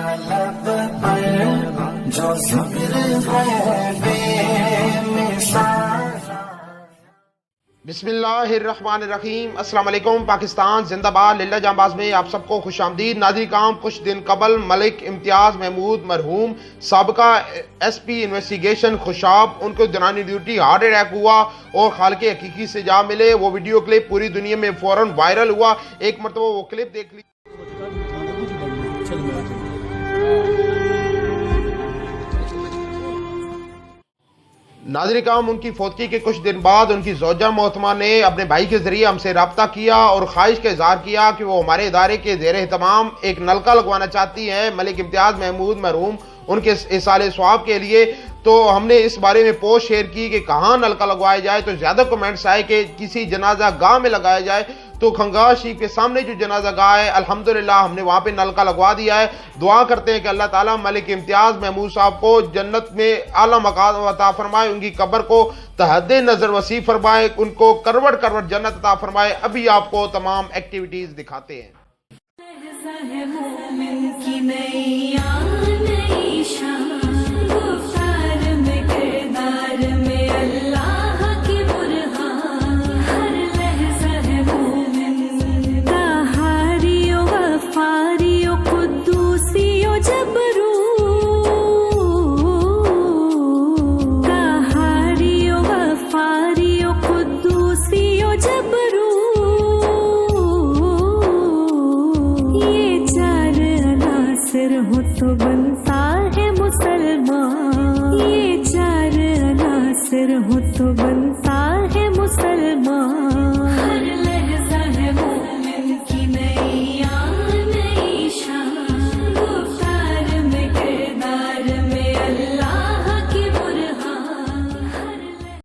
लब पर जो जिक्र है बेमिसाल। बिस्मिल्लाहिर्रहमानिर्रहीम। अस्सलाम वालेकुम। पाकिस्तान जिंदाबाद। लिल्ला जांबाज में आप सबको खुशामदीद। नाज़रीन काम कुछ दिन कबल मलिक इम्तियाज़ महमूद मरहूम साबका SP इन्वेस्टिगेशन खुशाब, उनको दौरान ड्यूटी हार्ट अटैक हुआ और खालके हकीकी से जा मिले। वो वीडियो क्लिप पूरी दुनिया में फौरन वायरल हुआ। एक मरतबा वो क्लिप देख ली। नाज़रीन काम उनकी फौतगी के कुछ दिन बाद उनकी ज़ौजा मोहतरमा ने अपने भाई के जरिए हमसे रब्ता किया और ख्वाहिश का इजहार किया कि वो हमारे इदारे के ज़ेर एहतमाम एक नलका लगवाना चाहती हैं मलिक इम्तियाज़ महमूद मरहूम उनके इसाले स्वाब के लिए। तो हमने इस बारे में पोस्ट शेयर की कि कहाँ नलका लगवाया जाए, तो ज़्यादा कमेंट्स आए कि किसी जनाजा गाह में लगाया जाए। तो खंगाह शरीफ के सामने जो जनाजा गाह है अल्हम्दुलिल्लाह हमने वहाँ पे नलका लगवा दिया है। दुआ करते हैं कि अल्लाह ताला मलिक इम्तियाज़ महमूद साहब को जन्नत में आला मकाम अता फरमाए, उनकी कब्र को तहद्दे नज़र वसी फरमाए, उनको करवट करवट जन्नत अता फरमाए। अभी आपको तमाम एक्टिविटीज़ दिखाते हैं। हो तो बनता है मुसलमान, ये चार अनासर हो तो बनता